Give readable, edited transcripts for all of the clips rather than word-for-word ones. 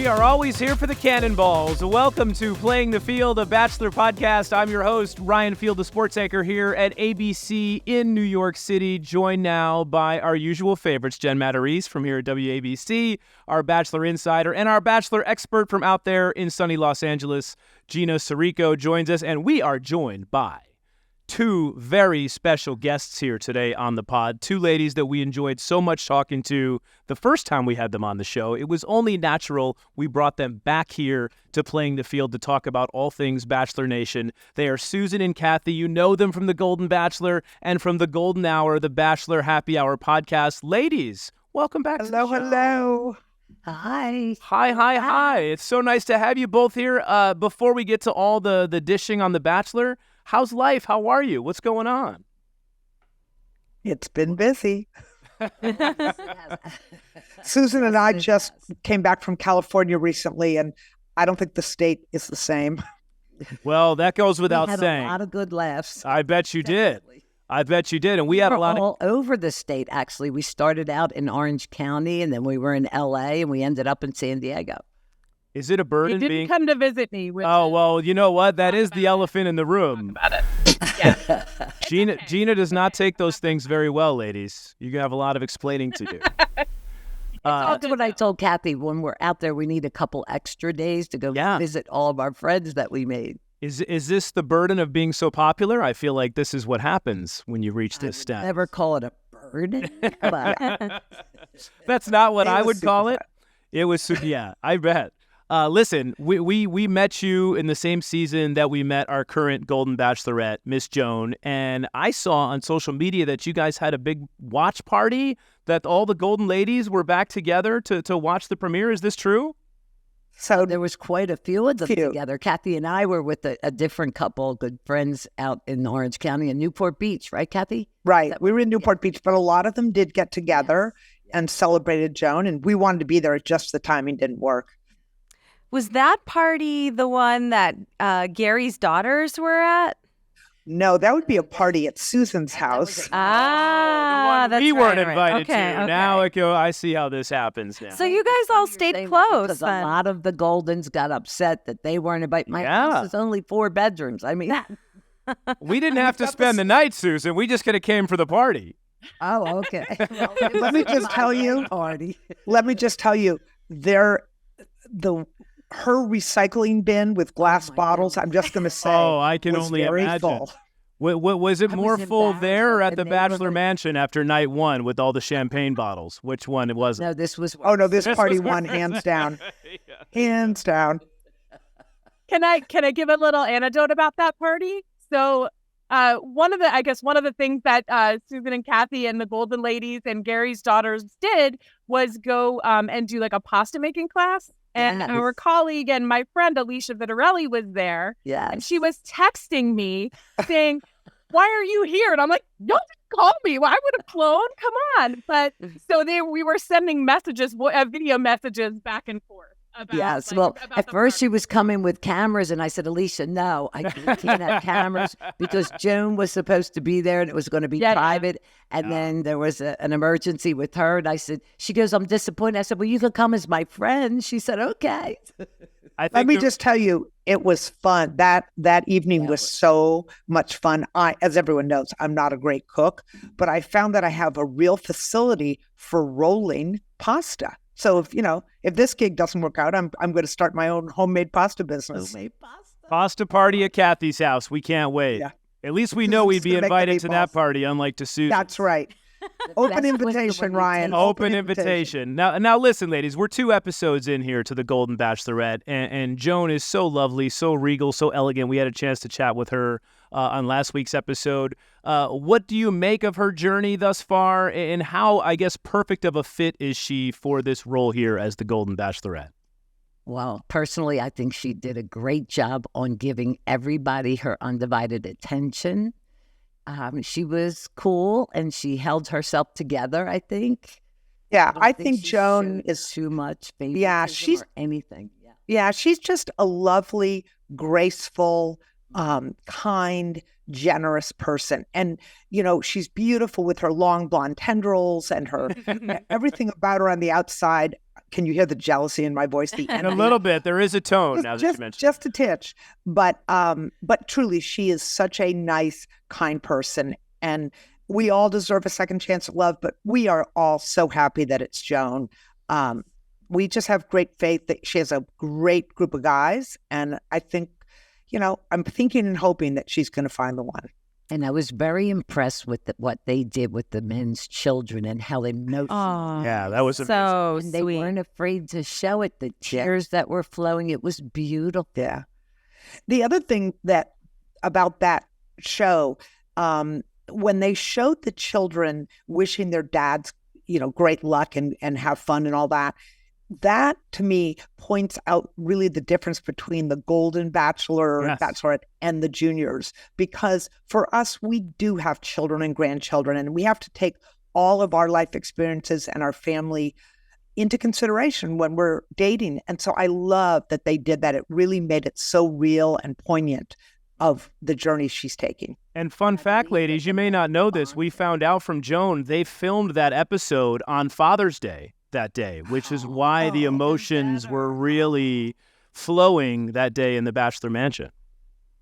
We are always here for the cannonballs. Welcome to Playing the Field, a Bachelor podcast. I'm your host, Ryan Field, the sports anchor here at ABC in New York City, joined now by our usual favorites, Jen Matarese from here at WABC, our Bachelor insider, and our Bachelor expert from out there in sunny Los Angeles, Gina Sirico, joins us, and we are joined by two very special guests here today on the pod. Two ladies that we enjoyed so much talking to the first time we had them on the show. It was only natural we brought them back here to Playing the Field to talk about all things Bachelor Nation. They are Susan and Kathy. You know them from the Golden Bachelor and from the Golden Hour, the Bachelor Happy Hour podcast. Ladies, welcome back to the show. Hello. Hi. Hi. It's so nice to have you both here. Before we get to all the dishing on the Bachelor, how's life? How are you? What's going on? It's been busy. Susan and I just came back from California recently, and I don't think the state is the same. Well, that goes without saying. We had a lot of good laughs. I bet you did. And we had a lot all over the state, actually. We started out in Orange County, and then we were in L.A., and we ended up in San Diego. Is it a burden? You didn't come to visit me. Oh, well, you know what? That is the elephant in the room. About it. Yeah. Gina does not take those things very well, ladies. You're going to have a lot of explaining to do. That's what I told Kathy. When we're out there, we need a couple extra days to go visit all of our friends that we made. Is this the burden of being so popular? I feel like this is what happens when you reach this step. Never call it a burden. But that's not what I would call it. It was, I bet. Listen, we met you in the same season that we met our current Golden Bachelorette, Miss Joan, and I saw on social media that you guys had a big watch party, that all the Golden ladies were back together to watch the premiere. Is this true? So there was quite a few of them together. Kathy and I were with a different couple, good friends out in Orange County and Newport Beach, right, Kathy? Right. We were in Newport Beach, but a lot of them did get together and celebrated Joan, and we wanted to be there. Just the timing didn't work. Was that party the one that Gerry's daughters were at? No, that would be a party at Susan's house. That's we weren't right. invited to. Okay. Now I see how this happens now. So you guys all stayed close. Because a lot of the Goldens got upset that they weren't invited. My house is only 4 bedrooms. I mean, we didn't have to spend the night, Susan. We just could have came for the party. Oh, okay. Let me just tell you. Her recycling bin with glass bottles, I'm just going to say, I can only imagine. Full. Was it more full there or at the Bachelor Mansion after night one with all the champagne bottles? Which one was it? No, this was. Oh, no, this party won, hands down. Hands down. Can I give a little anecdote about that party? So one of the things that Susan and Kathy and the Golden ladies and Gerry's daughters did was go and do like a pasta making class. And our colleague and my friend, Alicia Vitarelli, was there. Yeah. And she was texting me saying, why are you here? And I'm like, don't call me. Well, I would have flown. Come on. But so we were sending messages, video messages back and forth. At first she was coming with cameras, and I said, Alicia, no, we can't have cameras because Joan was supposed to be there and it was going to be private. And then there was an emergency with her, and she goes, I'm disappointed. I said, well, you can come as my friend. She said, okay. Let me just tell you, it was fun. That evening was so much fun. As everyone knows, I'm not a great cook, but I found that I have a real facility for rolling pasta. So if this gig doesn't work out, I'm going to start my own homemade pasta business. Pasta party at Kathy's house. We can't wait. Yeah. At least we know we'd be invited to that party, unlike to Susan. That's right. Open invitation, Ryan. Open invitation. Now, listen, ladies, we're 2 episodes in here to the Golden Bachelorette, and Joan is so lovely, so regal, so elegant. We had a chance to chat with her on last week's episode. What do you make of her journey thus far, and how, I guess, perfect of a fit is she for this role here as the Golden Bachelorette? Well, personally, I think she did a great job on giving everybody her undivided attention. She was cool, and she held herself together, I think. Yeah, I think Joan is too much. She's anything. Yeah, she's just a lovely, graceful, kind, generous person. And, she's beautiful with her long blonde tendrils and her everything about her on the outside. can you hear the jealousy in my voice? The And a little bit. There is a tone now that you mentioned. Just a titch. But truly, she is such a nice, kind person. And we all deserve a second chance at love, but we are all so happy that it's Joan. We just have great faith that she has a great group of guys. And I think, I'm thinking and hoping that she's going to find the one. And I was very impressed with what they did with the men's children and how emotional. Oh, Yeah, that was so And they sweet. weren't afraid to show it. The tears that were flowing, it was beautiful. Yeah. The other thing about that show, when they showed the children wishing their dads, great luck and have fun and all that, that to me points out really the difference between the Golden Bachelor or Bachelorette and the juniors. Because for us, we do have children and grandchildren, and we have to take all of our life experiences and our family into consideration when we're dating. And so I love that they did that. It really made it so real and poignant of the journey she's taking. And fun fact, ladies, you may not know this. We found out from Joan, they filmed that episode on Father's Day that day, which is why the emotions were really flowing that day in the Bachelor Mansion.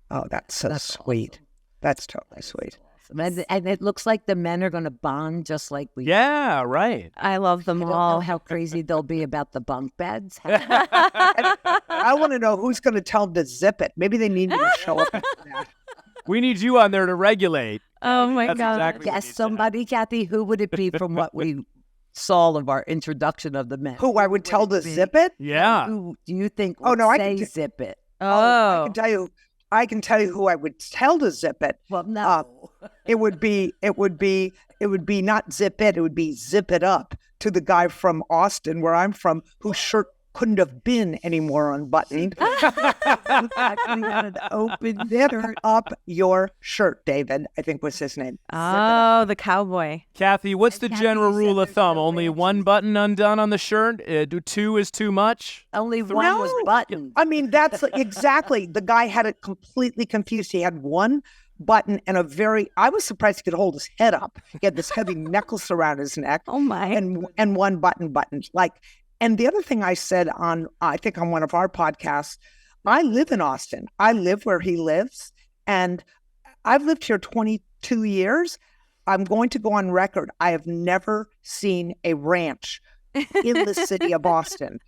Oh, that's sweet. Awesome. That's totally sweet. And it looks like the men are going to bond just like we Yeah, right. I love them I don't know all. how crazy they'll be about the bunk beds. I want to know who's going to tell them to zip it. Maybe they need me to show up. We need you on there to regulate. Oh my That's God. exactly what Guess needs to somebody, Kathy, who would it be from what we saw of our introduction of the men? Who I would tell to zip it? Yeah. Who do you think Oh, would no, I say can zip it? Oh, I can tell you who I would tell to zip it. Well, no. It would be not zip it. It would be zip it up to the guy from Austin, where I'm from, whose shirt couldn't have been any more unbuttoned. Actually had an open Zip shirt. up your shirt, David, I think was his name. the cowboy. Kathy, what's the Kathy, general you said rule of there's thumb? no Only ranches. one button undone on the shirt? Do two is too much? Only one No. was buttoned. I mean, that's exactly. The guy had it completely confused. He had one button and I was surprised he could hold his head up. He had this heavy necklace around his neck Oh my. and one buttoned. And the other thing I said I think on one of our podcasts, I live in Austin. I live where he lives, and I've lived here 22 years. I'm going to go on record. I have never seen a ranch in the city of Austin.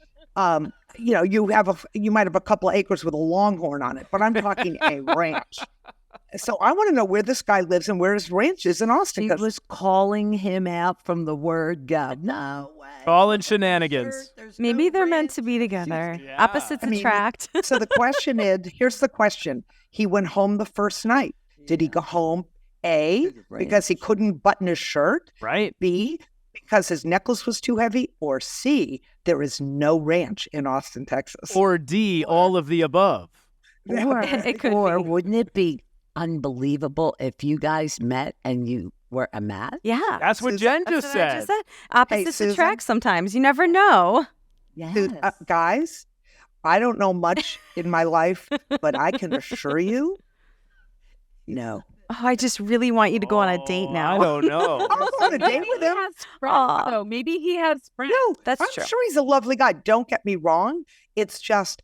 You might have a couple of acres with a longhorn on it, but I'm talking a ranch. So I want to know where this guy lives and where his ranch is in Austin. She 'cause was calling him out from the word go. No way. Calling shenanigans. Maybe they're meant to be together. Yeah. Opposites I mean, attract. So the question is, here's the question. He went home the first night. Did he go home, A, because he couldn't button his shirt, Right? B, because his necklace was too heavy, or C, there is no ranch in Austin, Texas? Or D, all of the above. Or, It could or be. wouldn't it be unbelievable if you guys met and you were a match? Yeah. That's what Susan- Jen That's just what I said. just said. Opposites Susan? attract sometimes. You never know. Yes. Dude, guys, I don't know much in my life, but I can assure you, no. Oh, I just really want you to go on a date Oh, now. I don't know. I'll go on a date with him. Aw. So maybe he has friends. No, That's I'm true. sure he's a lovely guy. Don't get me wrong. It's just,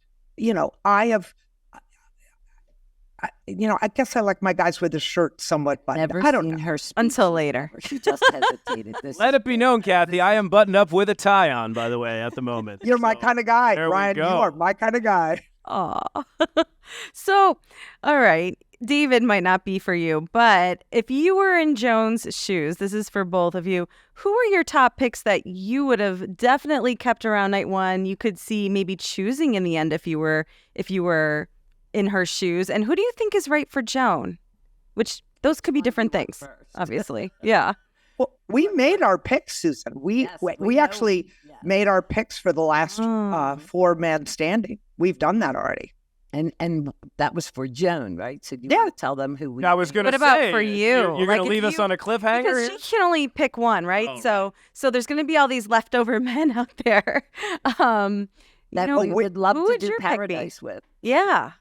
I guess I like my guys with a shirt somewhat buttoned. Never I don't seen know. her speak Until to later. her. She just hesitated. Let it be known, Kathy, I am buttoned up with a tie on, by the way, at the moment. You're my So, kind of guy, there we Ryan. You go. are my kind of guy. Aw. So, all right. David might not be for you, but if you were in Joan's shoes, this is for both of you, who are your top picks that you would have definitely kept around night one? You could see maybe choosing in the end if you were in her shoes. And who do you think is right for Joan? Which those could be different things, obviously. Yeah. Well, we made our picks, Susan. We Yes, we, we we know. actually Yeah. made our picks for the last Oh. 4-man standing. We've done that already. And that was for Joan, right? So you Yeah. want to tell them who we I was going to What say. about for you? You're Like, going to if leave us you- on a cliffhanger Because here? she can only pick one, right? Oh, So there's going to be all these leftover men out there. that know, we would love who to would do your pick be? paradise with. Yeah.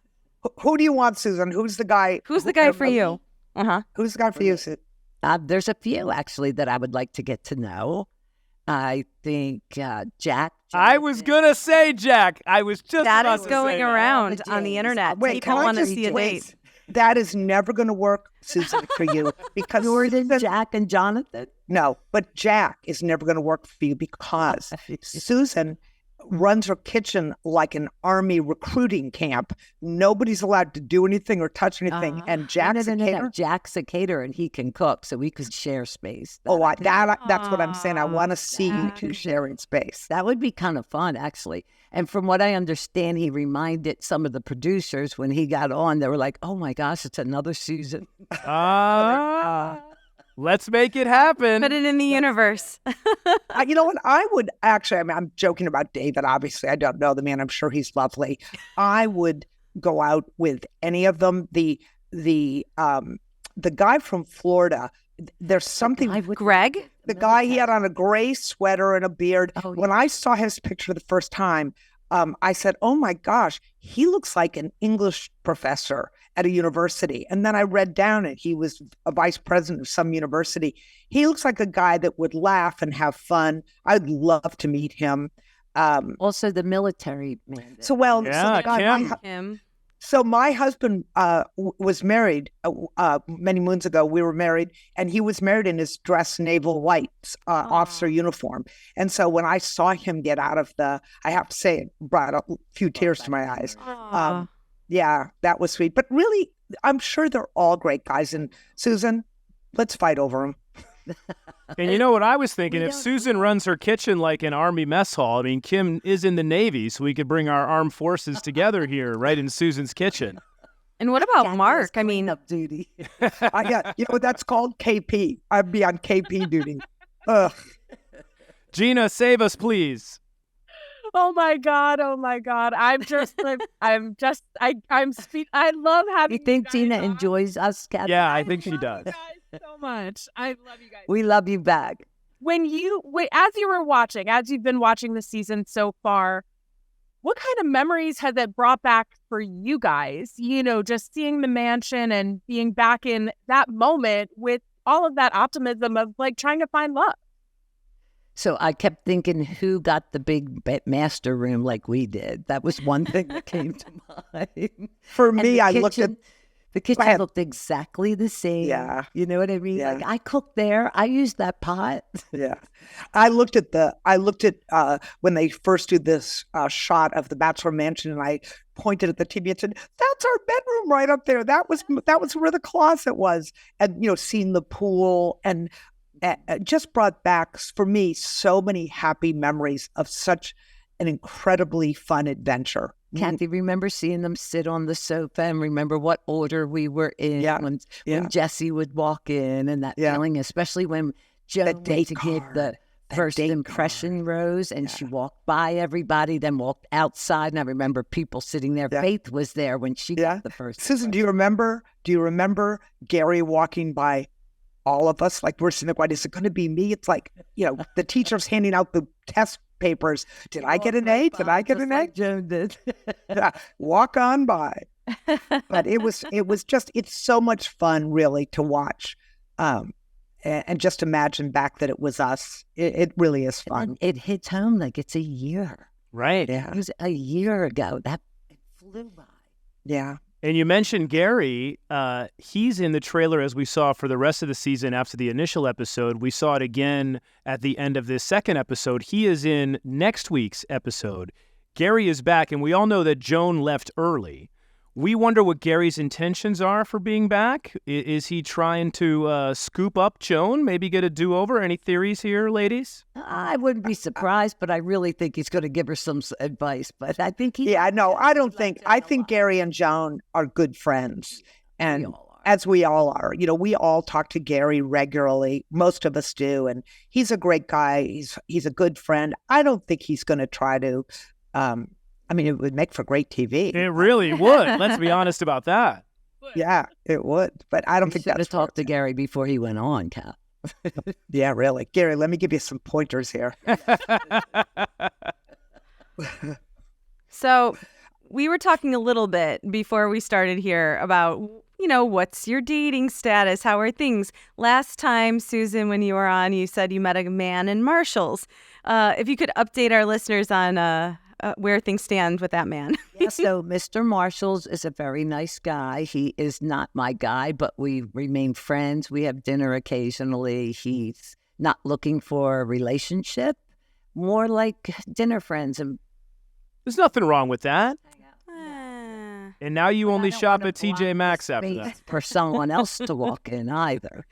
Who do you want, Susan? Who's the guy? Who's the guy for you? Uh-huh. Who's the guy for you, Susan? There's a few actually that I would like to get to know. I think Jack. I was going to say Jack. I was just That about is to going say that. around on the internet. Wait, People can I want to just see a wait? date. That is never going to work, Susan, for you because Jordan, Jack, and Jonathan. no, but Jack is never going to work for you because Susan runs her kitchen like an army recruiting camp. Nobody's allowed to do anything or touch anything. And Jack's a caterer. Jack's a caterer, and he can cook, so we could share space. That's what I'm saying. I want to see you two sharing space. That would be kind of fun, actually. And from what I understand, he reminded some of the producers when he got on, they were like, oh my gosh, it's another season. Let's make it happen. Put it in the universe. You know what? I would actually, I mean, I'm joking about David. Obviously, I don't know the man. I'm sure he's lovely. I would go out with any of them. The guy from Florida, there's something. Greg? The guy, he had on a gray sweater and a beard. Oh, When I saw his picture the first time, I said, oh my gosh, he looks like an English professor at a university. And then I read down it. He was a vice president of some university. He looks like a guy that would laugh and have fun. I'd love to meet him. Also, the military man. So, well, Yeah, so the guy, Kim. Him. so my husband was married many moons ago. We were married, and he was married in his dress naval white officer uniform. And so when I saw him get out of I have to say, it brought a few tears to my eyes. Yeah, that was sweet. But really, I'm sure they're all great guys. And Susan, let's fight over them. And you know what I was thinking? If Susan runs her kitchen like an Army mess hall, I mean, Kim is in the Navy, so we could bring our armed forces together here, right in Susan's kitchen. And what about Mark? I mean, up duty. Yeah, you know what that's called? KP. I'd be on KP duty. Ugh. Gina, save us, please. Oh my God. I'm speak. I love having You think guys Gina on. enjoys us, Kathy? Yeah, I think she does. You guys so much. I love you guys. We love you back. As you've been watching the season so far, what kind of memories has it brought back for you guys? You know, just seeing the mansion and being back in that moment with all of that optimism of like trying to find love. So I kept thinking, who got the big master room like we did? That was one thing that came to mind. For And me, the I looked at kitchen- the kitchen ahead. looked exactly the same. Yeah. You know what I mean? Yeah. Like I cooked there. I used that pot. Yeah. I looked at when they first did this shot of the Bachelor Mansion, and I pointed at the TV and said, that's our bedroom right up there. That was where the closet was. And, you know, seeing the pool and just brought back for me so many happy memories of such an incredibly fun adventure. Kathy, remember seeing them sit on the sofa and remember what order we were in when Jesse would walk in and that feeling, especially when Joan went to get the first impression rose and she walked by everybody, then walked outside. And I remember people sitting there. Faith was there when she got the first. Susan, do you remember Gerry walking by all of us? Like we're sitting there going, is it going to be me? It's like, you know, the teacher's handing out the test papers. Did I get an A? Did I get an A? Like Joan did. Walk on by. But it's so much fun really to watch. And just imagine back that it was us. It really is fun. It hits home like it's a year. Right. Yeah. It was a year ago. It flew by. Yeah. And you mentioned Gerry. He's in the trailer, as we saw for the rest of the season after the initial episode. We saw it again at the end of this second episode. He is in next week's episode. Gerry is back, and we all know that Joan left early. We wonder what Gerry's intentions are for being back. Is he trying to scoop up Joan, maybe get a do-over? Any theories here, ladies? I wouldn't be surprised, but I really think he's going to give her some advice. But I think he... Yeah, no, I don't think... I think Gerry and Joan are good friends. And as we all are. You know, we all talk to Gerry regularly. Most of us do. And he's a great guy. He's a good friend. I don't think he's going to try to... I mean, it would make for great TV. It really would. Let's be honest about that. Yeah, it would. But I don't think that's... that's... talked to Gerry before he went on, Kat. Yeah, really. Gerry, let me give you some pointers here. So we were talking a little bit before we started here about, what's your dating status? How are things? Last time, Susan, when you were on, you said you met a man in Marshalls. If you could update our listeners on where things stand with that man. Yeah, so Mr. Marshalls is a very nice guy. He is not my guy, but we remain friends. We have dinner occasionally. He's not looking for a relationship, more like dinner friends. And There's nothing wrong with that. Ah. And now you only shop at TJ Maxx after that. for someone else to walk in either.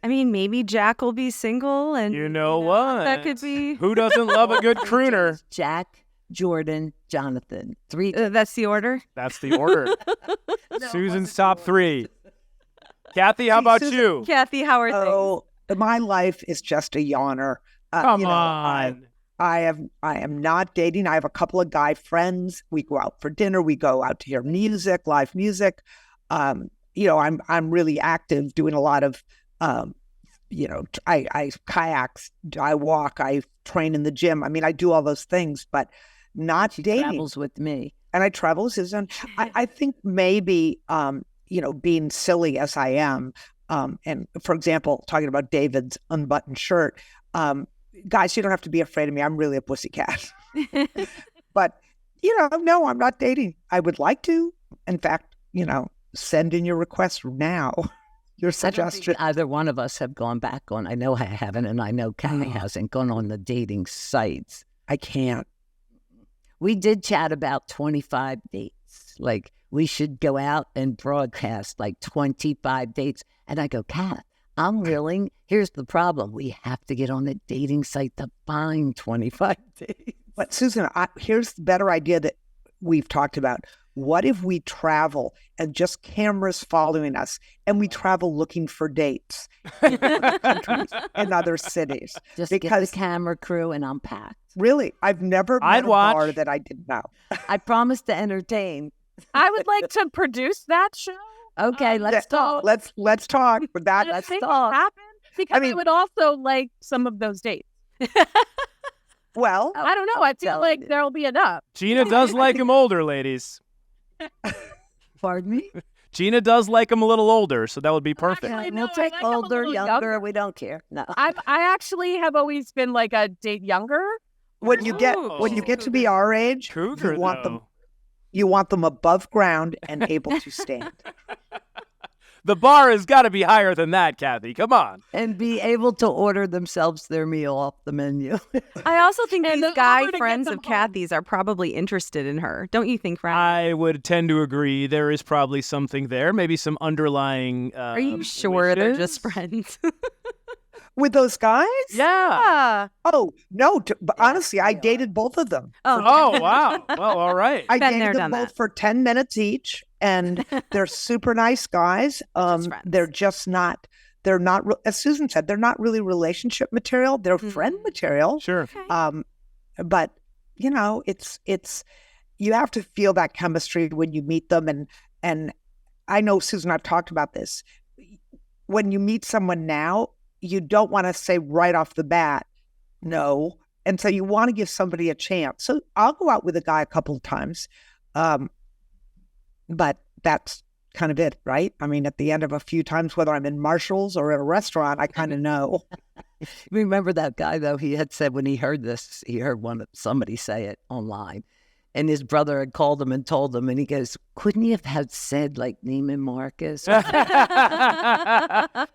I mean, maybe Jack will be single, and You know what? that could be. Who doesn't love a good crooner? Jack, Jordan, Jonathan. 3. That's the order. That's the order. Susan's top 3. Kathy, how about you? Kathy, how are things? Oh, my life is just a yawner. Come on. I am not dating. I have a couple of guy friends. We go out for dinner. We go out to hear music, live music. I'm really active, doing a lot of, I kayaks, I walk, I train in the gym. I mean, I do all those things, but not dating. Travels with me. And I travel with Susan. I think maybe, being silly as I am, and for example, talking about David's unbuttoned shirt, guys, you don't have to be afraid of me. I'm really a pussycat. But, no, I'm not dating. I would like to. In fact, send in your request now. Your I don't suggestion. think either one of us have gone back on. I know I haven't, and I know Kathy hasn't gone on the dating sites. I can't. We did chat about 25 dates. Like, we should go out and broadcast like 25 dates. And I go, Kath, I'm willing. Here's the problem. We have to get on the dating site to find 25 dates. But Susan, here's the better idea that we've talked about. What if we travel and just cameras following us, and we travel looking for dates in other countries and other cities? Just Because get the camera crew and I'm packed. really, I've never I'd met a watch. bar that I didn't know. I promise to entertain. I would like to produce that show. Okay, let's talk. Let's talk. But that Let's Things talk. happen because I I mean- would also like some of those dates. well, I don't know. I feel telling like you. there'll be enough. Gina does like him older, ladies. Pardon me? Gina does like him a little older, so that would be perfect. Actually, We'll no, I take like 'em a older, little younger. younger. We don't care. No. I actually have always been like a date younger. when you get Oh. to be our age, Cougar, you want though. them you want them above ground and able to stand. The bar has got to be higher than that, Kathy. Come on. And be able to order themselves their meal off the menu. I also think And these the guy Uber to get friends them of home. Kathy's are probably interested in her. Don't you think, Ryan? I would tend to agree. There is probably something there, maybe some underlying. Are you sure they're just friends? With those guys? Yeah. Oh, no. But honestly, I dated both of them. Oh, wow. Well, all right. I Been there, dated done them both that. for 10 minutes each, and they're super nice guys. friends. They're just not, as Susan said, they're not really relationship material. They're friend material. Sure. But, it's, you have to feel that chemistry when you meet them. And I know, Susan, I've talked about this. When you meet someone now, you don't want to say right off the bat, no. And so you want to give somebody a chance. So I'll go out with a guy a couple of times. But that's kind of it, right? I mean, at the end of a few times, whether I'm in Marshall's or at a restaurant, I kind of know. Remember that guy, though? He had said when he heard this, he heard somebody say it online. And his brother had called him and told him, and he goes, couldn't you have said like Neiman Marcus?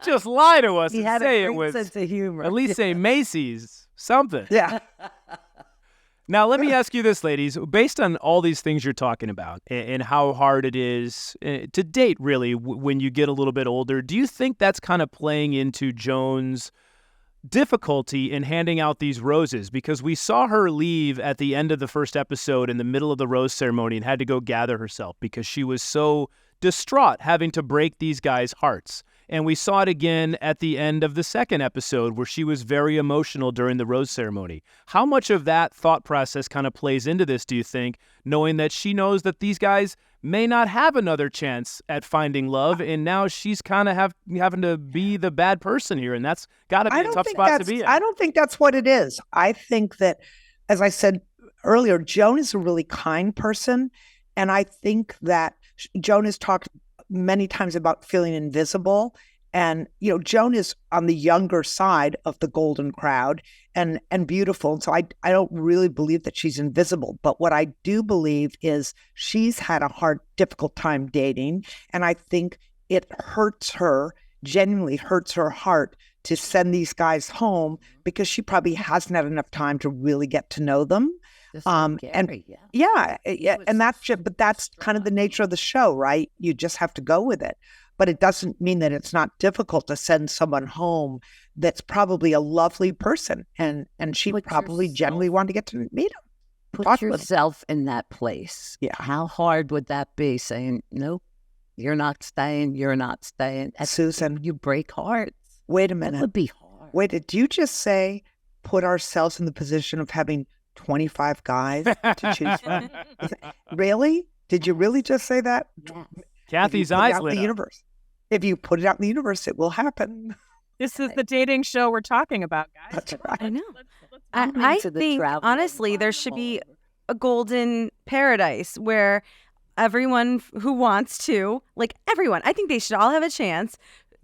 Just lie to us He and had say a it great was sense of humor. at least say Macy's, something. Yeah. Now, let me ask you this, ladies. Based on all these things you're talking about and how hard it is to date, really, when you get a little bit older, do you think that's kind of playing into Joan's difficulty in handing out these roses? Because we saw her leave at the end of the first episode in the middle of the rose ceremony and had to go gather herself because she was so distraught having to break these guys' hearts. And we saw it again at the end of the second episode where she was very emotional during the rose ceremony. How much of that thought process kind of plays into this, do you think, knowing that she knows that these guys may not have another chance at finding love, and now she's kind of having to be the bad person here, and that's got to be a tough spot to be in. I don't think that's what it is. I think that, as I said earlier, Joan is a really kind person, and I think that Joan has talked many times about feeling invisible. And, Joan is on the younger side of the golden crowd and beautiful. And so I don't really believe that she's invisible. But what I do believe is she's had a difficult time dating. And I think it genuinely hurts her heart to send these guys home because she probably hasn't had enough time to really get to know them. Gerry, And that's kind of the nature of the show, right? You just have to go with it. But it doesn't mean that it's not difficult to send someone home that's probably a lovely person. And she probably generally wanted to get to meet him. Put yourself in that place. Yeah. How hard would that be saying, nope, you're not staying. Susan. You break hearts. Wait a minute. That would be hard. Wait, did you just say put ourselves in the position of having 25 guys to choose from? Really? Did you really just say that? Yeah. Kathy's eyes lit up. Universe. If you put it out in the universe, it will happen. This is the dating show we're talking about, guys. That's right. I know. Let's I think, honestly, there should be a golden paradise where everyone who wants to, like everyone, I think they should all have a chance,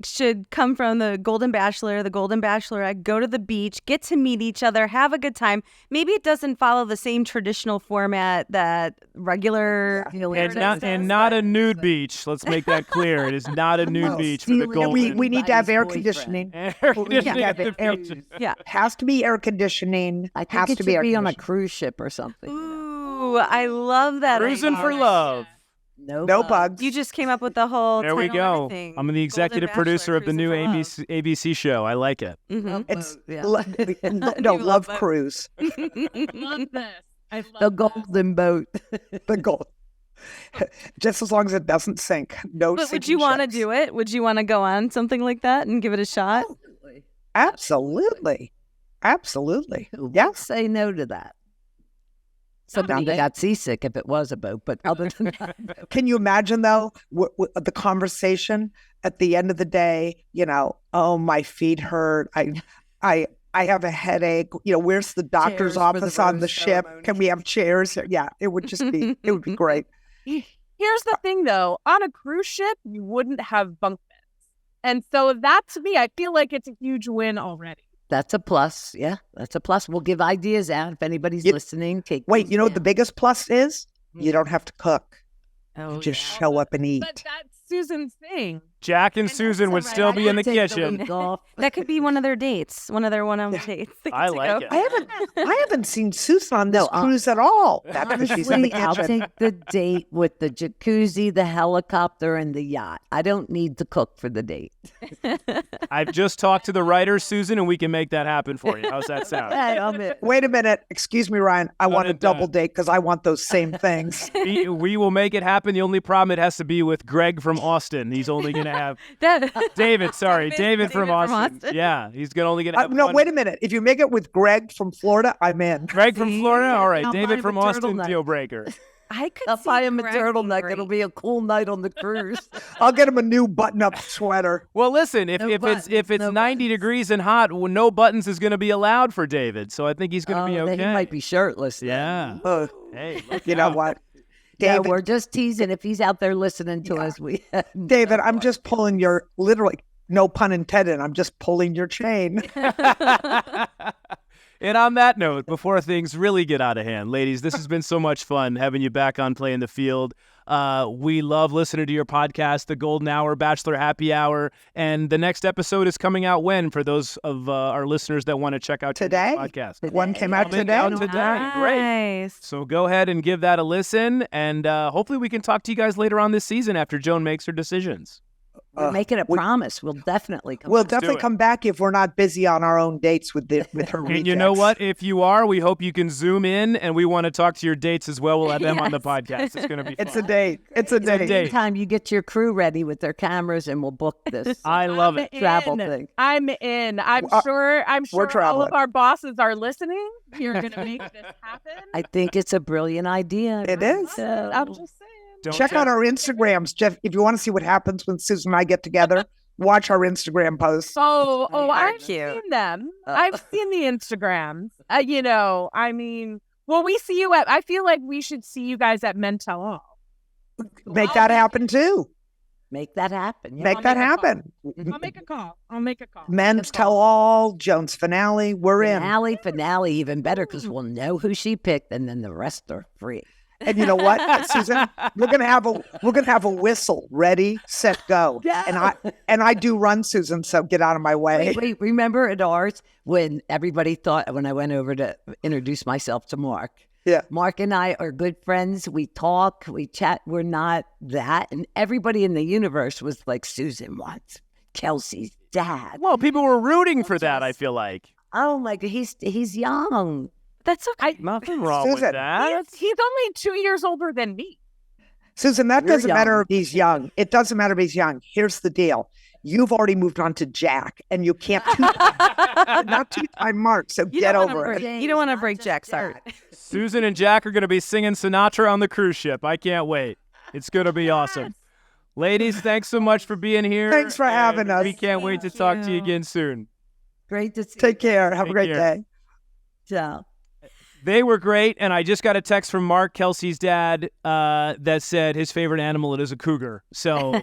should come from the Golden Bachelor, the Golden Bachelorette, go to the beach, get to meet each other, have a good time. Maybe it doesn't follow the same traditional format that regular... And not a nude beach. Let's make that clear. It is not a nude beach for the Golden. We need to have air conditioning. Air conditioning at the beach. Yeah. Has to be air conditioning. I think has it to should be be on a cruise ship or something. Ooh, I love that. Cruising for idea. love. No bugs. You just came up with the whole There we title and go. everything. I'm the executive Golden producer Bachelor, of the new Cruising ABC show. I like it. for Love. It's You love love that. cruise. love this. I love The this. golden boat. The gold. Just as long as it doesn't sink. No. But would you want to do it? Would you want to go on something like that and give it a shot? Absolutely. Absolutely. Who would Yes. say no to that? Somebody got seasick if it was a boat, but other than that, Can you imagine though the conversation at the end of the day? Oh, my feet hurt. I have a headache. Where's the doctor's Chairs for office the on the rose ship? ceremony. Can we have chairs? Yeah, it would be great. Here's the thing, though. On a cruise ship, you wouldn't have bunk beds. And so that, to me, I feel like it's a huge win already. that's a plus. Yeah, that's a plus. We'll give ideas out if anybody's listening. Wait, you know what the biggest plus is? You don't have to cook. Oh, Just show up and eat. But that's Susan's thing. Jack and Susan would still be in the kitchen. That could be one of their dates, one of their one-on-one dates. They I get to like go. it. I haven't seen Susan on this cruise at all. That's because she's in the Honestly, I'll kitchen. take the date with the jacuzzi, the helicopter, and the yacht. I don't need to cook for the date. I've just talked to the writer, Susan, and we can make that happen for you. How's that sound? Hey, I'm in. Wait a minute. Excuse me, Ryan. I want a it done. double date because I want those same things. We will make it happen. The only problem, it has to be with Greg from Austin. He's only going to have David from Austin. Yeah, he's only going to have No, one. wait a minute. If you make it with Greg from Florida, I'm in. Greg from Florida? All right. I'll David buy from him a Austin, turtleneck. deal breaker. I could I'll see buy him a Greg being turtleneck. great. It'll be a cool night on the cruise. I'll get him a new button-up sweater. Well, listen, if No it's buttons, no 90 buttons. degrees and hot, no buttons is going to be allowed for David. So I think he's going to be Then okay. he might be shirtless. then. Yeah. Uh, Hey, look you know out. what? Yeah, David, we're just teasing. If he's out there listening to us, David, I'm just pulling your, literally, no pun intended, I'm just pulling your chain. And on that note, before things really get out of hand, ladies, this has been so much fun having you back on Playing the Field. We love listening to your podcast, The Golden Hour, Bachelor Happy Hour. And the next episode is coming out when, for those of our listeners that want to check out your Today? podcast? One came out Coming today. out today. Great. Nice. So go ahead and give that a listen. And hopefully we can talk to you guys later on this season after Joan makes her decisions. we're making a promise. We'll definitely come. We'll back. definitely it. come back if we're not busy on our own dates with her And you know rejects. what? If you are, we hope you can zoom in, and we want to talk to your dates as well. We'll have them on the podcast. It's going to be fun. It's a date. It's a date. date. Anytime you get your crew ready with their cameras, and we'll book this. I love it. Travel thing. I'm in. I'm sure all traveling. of our bosses are listening. You're going to make this happen. I think it's a brilliant idea. It is. So, I'm just saying. Don't Check out our Instagrams, Jeff. If you want to see what happens when Susan and I get together, watch our Instagram posts. Oh, They are I've cute. seen them. I've seen the Instagrams. We see you at, I feel like we should see you guys at Men Tell All. Make that happen too. Make that happen. Make that happen. I'll make a call. Men's tell all, Joan's finale. We're in. Finale, even better because we'll know who she picked, and then the rest are free. And you know what, Susan? We're gonna have a whistle ready, set, go. Yeah. And I do run, Susan. So get out of my way. Wait, remember at ours when everybody thought when I went over to introduce myself to Mark? Yeah. Mark and I are good friends. We talk, we chat. We're not that, and everybody in the universe was like, Susan wants Kelsey's dad. Well, people were rooting for that, I feel like. Oh my God, he's young. That's okay. Nothing wrong with Susan. that. He's only 2 years older than me. Susan, that You're doesn't young. matter if he's young. It doesn't matter if he's young. Here's the deal. You've already moved on to Jack, and you can't not two-time Mark, so You get don't over wanna it. You don't want to break Jack's heart. Susan and Jack are going to be singing Sinatra on the cruise ship. I can't wait. It's going to be awesome. Ladies, thanks so much for being here. Thanks for having and us. We can't wait to talk to you again soon. Great to see Take care. Have a Take great care. day. you. They were great, and I just got a text from Mark, Kelsey's dad, that said his favorite animal is a cougar. So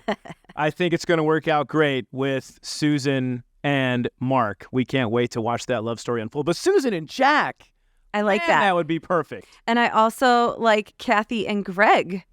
I think it's going to work out great with Susan and Mark. We can't wait to watch that love story unfold. But Susan and Jack, I like man, that. that would be perfect. And I also like Kathy and Greg.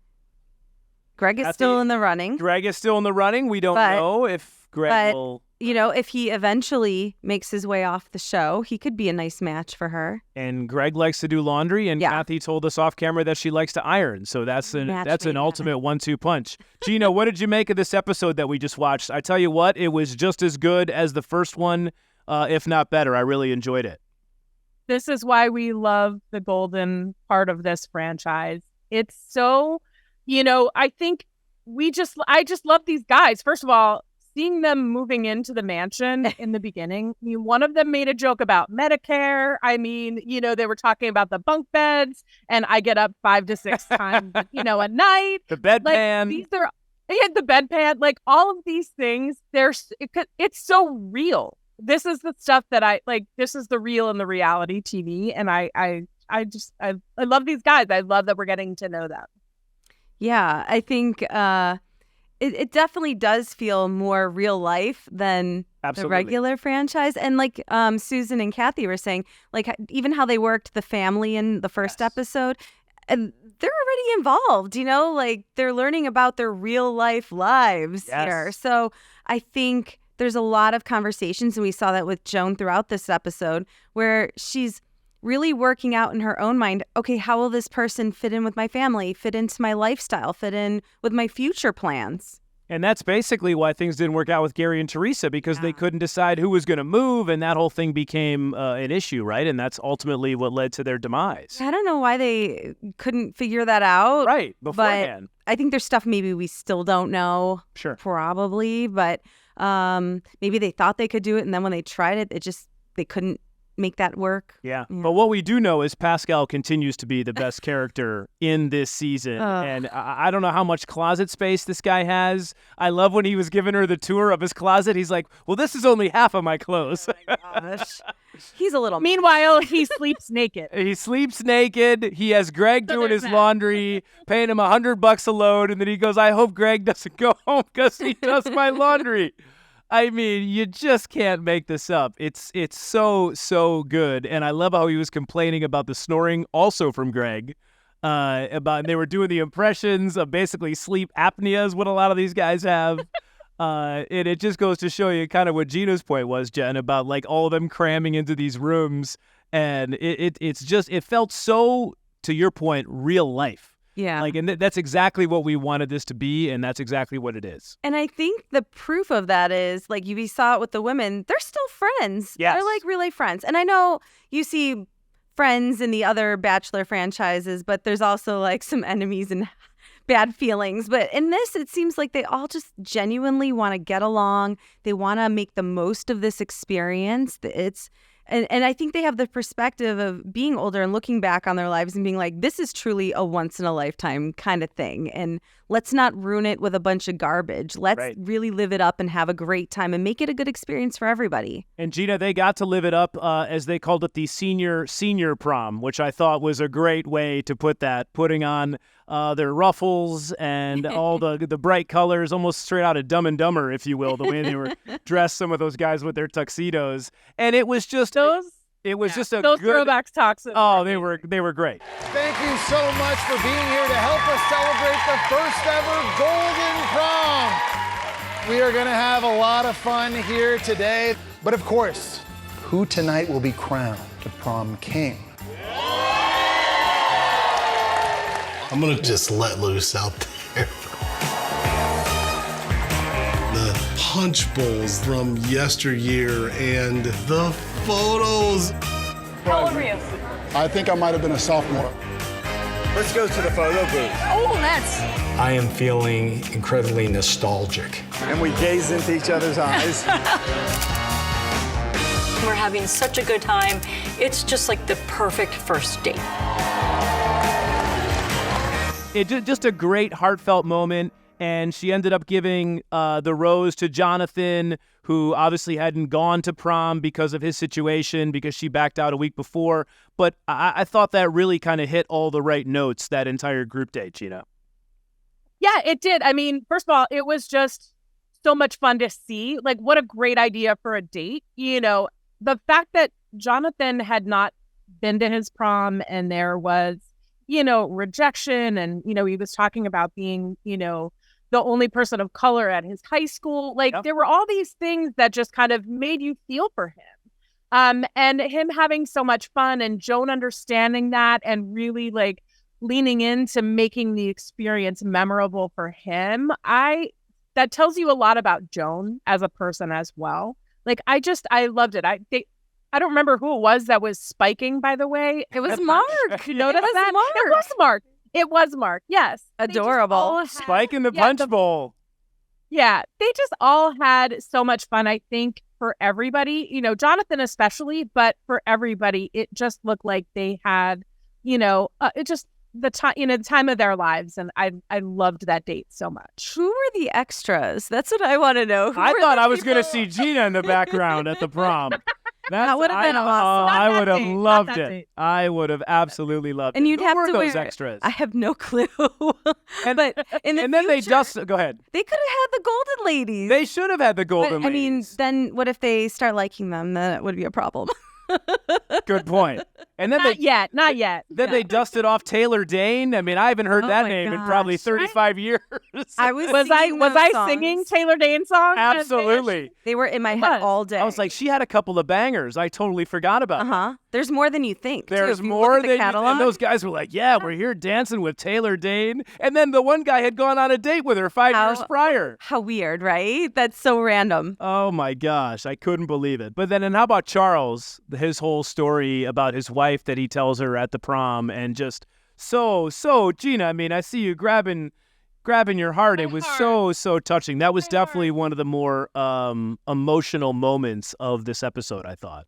Greg is Kathy- still in the running. Greg is still in the running. We don't know if Greg will. You know, if he eventually makes his way off the show, he could be a nice match for her. And Greg likes to do laundry, and Yeah. Kathy told us off camera that she likes to iron. So that's an Match that's made an in ultimate 1-2 punch. Gina, what did you make of this episode that we just watched? I tell you what, it was just as good as the first one, if not better. I really enjoyed it. This is why we love the golden part of this franchise. It's so, I think I just love these guys. First of all, seeing them moving into the mansion in the beginning. I mean, one of them made a joke about Medicare. I mean, they were talking about the bunk beds, and I get up 5 to 6 times, a night. The bedpan. These are, the bedpan, like all of these things. It's so real. This is the stuff that I like. This is the real and the reality TV, and I love these guys. I love that we're getting to know them. Yeah, I think it definitely does feel more real life than Absolutely. the regular franchise. And like Susan and Kathy were saying, like even how they worked the family in the first episode, and they're already involved, like they're learning about their real life lives here. So I think there's a lot of conversations, and we saw that with Joan throughout this episode, where she's really working out in her own mind, okay, how will this person fit in with my family, fit into my lifestyle, fit in with my future plans? And that's basically why things didn't work out with Gerry and Teresa, because they couldn't decide who was going to move, and that whole thing became an issue, right? And that's ultimately what led to their demise. I don't know why they couldn't figure that out. Right, beforehand. But I think there's stuff maybe we still don't know. Sure. Probably, but maybe they thought they could do it, and then when they tried it, they couldn't make that work. Yeah. But what we do know is Pascal continues to be the best character in this season. And I don't know how much closet space this guy has. I love when he was giving her the tour of his closet. He's like, well, this is only half of my clothes. Oh my gosh. He's a little... Meanwhile, he sleeps naked. He sleeps naked. He has Greg doing his laundry, paying him $100 a load. And then he goes, I hope Greg doesn't go home because he does my laundry. I mean, you just can't make this up. It's so good. And I love how he was complaining about the snoring also from Greg. They were doing the impressions of basically sleep apnea is what a lot of these guys have. And it just goes to show you kind of what Gina's point was, Jen, about like all of them cramming into these rooms. And it felt so, to your point, real life. Yeah. Like, and that's exactly what we wanted this to be, and that's exactly what it is. And I think the proof of that is, like, we saw it with the women. They're still friends. Yes. They're, like, really friends. And I know you see friends in the other Bachelor franchises, but there's also, like, some enemies and bad feelings. But in this, it seems like they all just genuinely want to get along. They want to make the most of this experience. And I think they have the perspective of being older and looking back on their lives and being like, this is truly a once in a lifetime kind of thing. And let's not ruin it with a bunch of garbage. Let's really live it up and have a great time and make it a good experience for everybody. And Gina, they got to live it up, as they called it, the senior prom, which I thought was a great way to put that, putting on their ruffles and all the bright colors, almost straight out of Dumb and Dumber, if you will, the way they were dressed, some of those guys with their tuxedos. And it was just just a those good throwbacks toxins. Oh, they were great. Thank you so much for being here to help us celebrate the first ever Golden Prom. We are going to have a lot of fun here today. But of course, who tonight will be crowned the prom king? I'm going to just let loose out there. The punch bowls from yesteryear and the photos. How old were you? I think I might have been a sophomore. Let's go to the photo booth. Oh, that's... I am feeling incredibly nostalgic. And we gaze into each other's eyes. We're having such a good time. It's just like the perfect first date. It just a great heartfelt moment. And she ended up giving the rose to Jonathan, who obviously hadn't gone to prom because of his situation, because she backed out a week before. But I thought that really kind of hit all the right notes, that entire group date, Gina. Yeah, it did. I mean, first of all, it was just so much fun to see. Like, what a great idea for a date. You know, the fact that Jonathan had not been to his prom and there was, you know, rejection. And, you know, he was talking about being, you know, the only person of color at his high school. Like, there were all these things that just kind of made you feel for him. And him having so much fun and Joan understanding that and really like leaning into making the experience memorable for him. That tells you a lot about Joan as a person as well. Like, I loved it. I don't remember who it was that was spiking, by the way. It was Mark. You noticed that? It was Mark. It was Mark. Yes. Adorable. Spike in the punch bowl. Yeah. They just all had so much fun, I think, for everybody. You know, Jonathan especially, but for everybody, it just looked like they had, you know, it just the time of their lives. And I loved that date so much. Who were the extras? That's what I want to know. I thought I was going to see Gina in the background at the prom. That would have been awesome. I would have loved it. I would have absolutely loved it. And you'd Who have were to those wear, extras? I have no clue. And but in the and then they future, just go ahead. They could have had the golden ladies. They should have had the golden But, I mean, ladies. then what if they start liking them? That would be a problem. Good point. And then Not yet. Then they dusted off Taylor Dane. I mean, I haven't heard that my name in probably gosh. 35 years. Was I singing Taylor Dane songs? Absolutely. They were in my head all day. I was like, she had a couple of bangers. I totally forgot about that. There's more than you think. There's too. If you more look at the than catalog. and those guys were like, yeah, we're here dancing with Taylor Dane. And then the one guy had gone on a date with her 5 years prior. How weird, right? That's so random. Oh my gosh, I couldn't believe it. But then, and how about Charles? His whole story about his wife that he tells her at the prom, and just so Gina, I mean, I see you grabbing your heart. It was so touching. That was definitely one of the more emotional moments of this episode, I thought.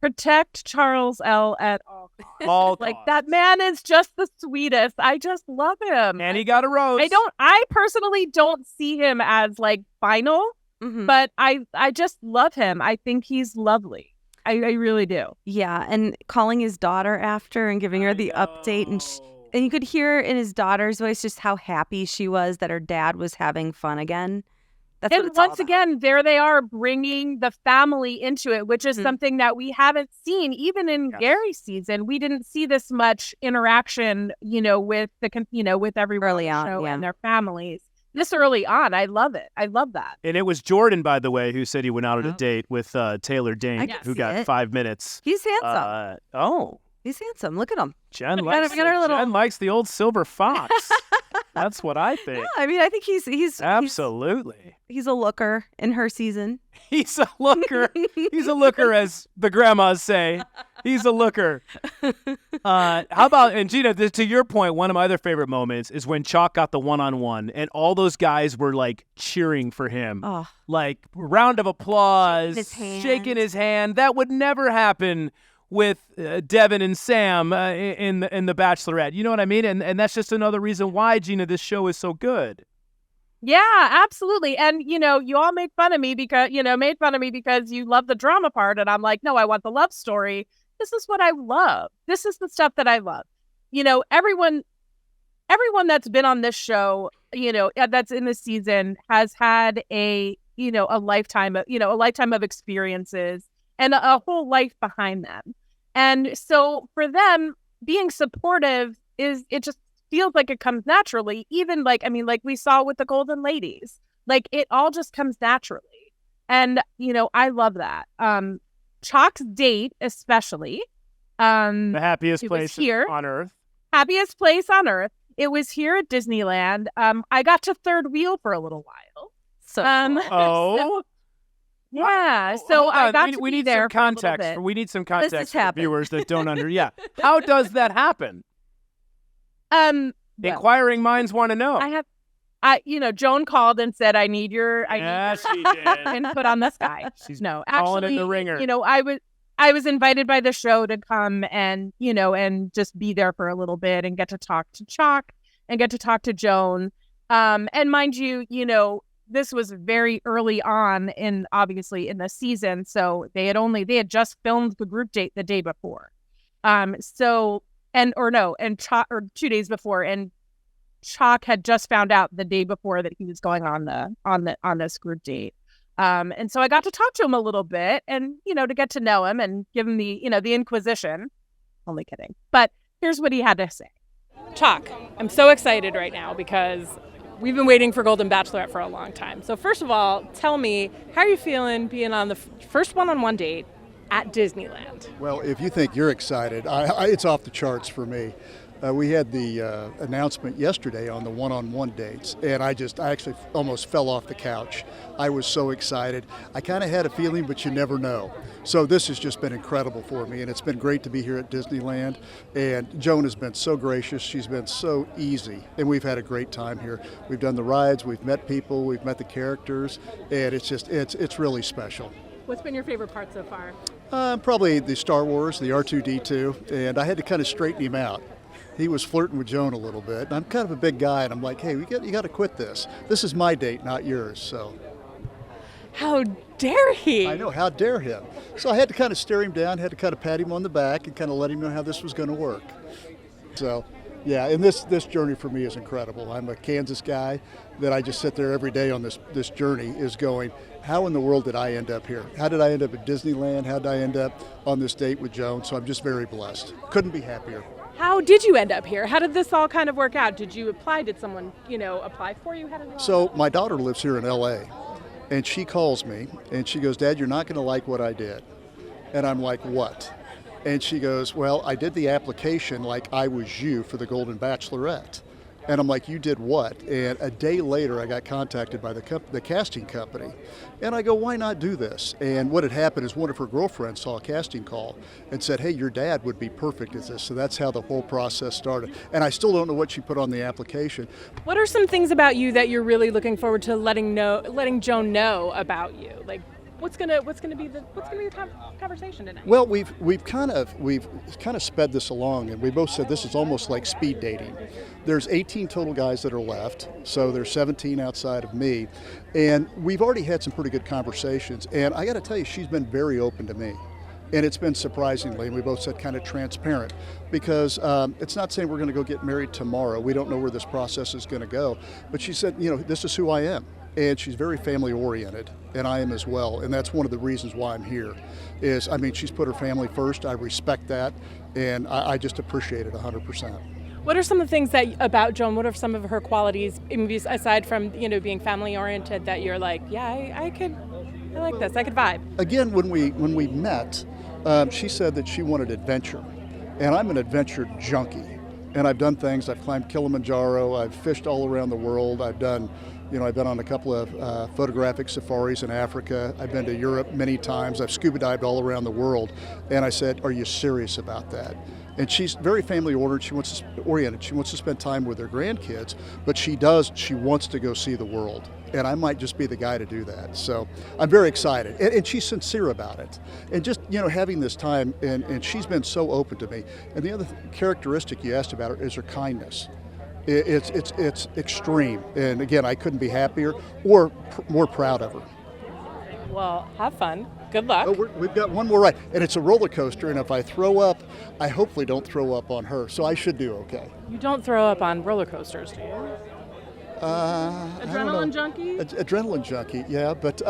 Protect Charles L. at all costs. Like, that man is just the sweetest. I just love him. And he got a rose. I personally don't see him as like final, but I just love him. I think he's lovely. I really do. Yeah, and calling his daughter after and giving her the update, and you could hear in his daughter's voice just how happy she was that her dad was having fun again. That's what it's all once again, there they are bringing the family into it, which is something that we haven't seen even in Gerry's season. We didn't see this much interaction, you know, with with everyone early on, show and their families. This early on, I love it. I love that. And it was Jordan, by the way, who said he went out on a date with Taylor Dane, who got 5 minutes. He's handsome. He's handsome. Look at him. Jen likes the old silver fox. That's what I think. Yeah, I mean, I think he's Absolutely. he's a looker in her season. He's a looker. He's a looker, as the grandmas say. He's a looker. How about, and Gina, to your point, one of my other favorite moments is when Chalk got the one-on-one and all those guys were like cheering for him. Oh. Like round of applause, shaking his hand. That would never happen with Devin and Sam in the Bachelorette. You know what I mean? And that's just another reason why, Gina, this show is so good. Yeah, absolutely. And, you all make fun of me because you love the drama part. And I'm like, no, I want the love story. This is what I love. This is the stuff that I love. Everyone that's been on this show, that's in this season has had a lifetime of experiences and a whole life behind them. And so for them, being supportive it just feels like it comes naturally. Even like we saw with the Golden Ladies, like it all just comes naturally. And, I love that. Chalk's date, especially. The happiest place on earth. Happiest place on earth. It was here at Disneyland. I got to third wheel for a little while. So yeah. So I got to we be need there some context. for We need some context for happened. viewers that don't Yeah. How does that happen? Inquiring minds want to know. Joan called and said, I need your she did. input on this guy. She's no, calling actually, it the ringer. I was invited by the show to come and just be there for a little bit and get to talk to Chalk and get to talk to Joan. And mind you, this was very early on obviously in the season. So they had just filmed the group date the day before. 2 days before. And Chalk had just found out the day before that he was going on this group date. And so I got to talk to him a little bit and, to get to know him and give him the Inquisition. Only kidding. But here's what he had to say. Chalk, I'm so excited right now because we've been waiting for Golden Bachelorette for a long time. So first of all, tell me, how are you feeling being on the first one-on-one date at Disneyland? Well, if you think you're excited, it's off the charts for me. We had the announcement yesterday on the one-on-one dates, and I actually almost fell off the couch. I was so excited. I kind of had a feeling, but you never know. So this has just been incredible for me, and it's been great to be here at Disneyland. And Joan has been so gracious. She's been so easy, and we've had a great time here. We've done the rides, we've met people, we've met the characters, and it's really special. What's been your favorite part so far? Probably the Star Wars, the R2-D2, and I had to kind of straighten him out. He was flirting with Joan a little bit. I'm kind of a big guy, and I'm like, hey, you got to quit this. This is my date, not yours. So, how dare he? I know, how dare him. So I had to kind of stare him down, had to kind of pat him on the back and kind of let him know how this was going to work. So, yeah, and this journey for me is incredible. I'm a Kansas guy that I just sit there every day on this journey is going, how in the world did I end up here? How did I end up at Disneyland? How did I end up on this date with Joan? So I'm just very blessed. Couldn't be happier. How did you end up here? How did this all kind of work out? Did you apply? Did someone, apply for you? How did it all So my daughter lives here in L.A., and she calls me, and she goes, Dad, you're not going to like what I did. And I'm like, what? And she goes, well, I did the application like I was you for the Golden Bachelorette. And I'm like, you did what? And a day later, I got contacted by the casting company. And I go, why not do this? And what had happened is one of her girlfriends saw a casting call and said, hey, your dad would be perfect at this. So that's how the whole process started. And I still don't know what she put on the application. What are some things about you that you're really looking forward to letting Joan know about you? Like, what's gonna be the conversation tonight? Well, we've kind of sped this along, and we both said this is almost like speed dating. There's 18 total guys that are left, so there's 17 outside of me, and we've already had some pretty good conversations. And I got to tell you, she's been very open to me. And it's been surprisingly, and we both said kind of transparent, because it's not saying we're going to go get married tomorrow. We don't know where this process is going to go. But she said, this is who I am. And she's very family oriented, and I am as well. And that's one of the reasons why I'm here is, she's put her family first. I respect that, and I just appreciate it 100%. What are some of the things about Joan? What are some of her qualities, aside from being family oriented, that you're like, yeah, I like this. I could vibe. Again, when we met, she said that she wanted adventure, and I'm an adventure junkie. And I've done things. I've climbed Kilimanjaro. I've fished all around the world. I've been on a couple of photographic safaris in Africa. I've been to Europe many times. I've scuba dived all around the world. And I said, are you serious about that? And she's very family oriented. She wants to spend time with her grandkids, but she wants to go see the world. And I might just be the guy to do that. So I'm very excited. And she's sincere about it. And just, having this time, and she's been so open to me. And the other characteristic you asked about her is her kindness. It's extreme. And again, I couldn't be happier or more proud of her. Well, have fun. Good luck. Oh, we've got one more ride. And it's a roller coaster. And if I throw up, I hopefully don't throw up on her. So I should do okay. You don't throw up on roller coasters, do you? Adrenaline junkie? Adrenaline junkie, yeah, but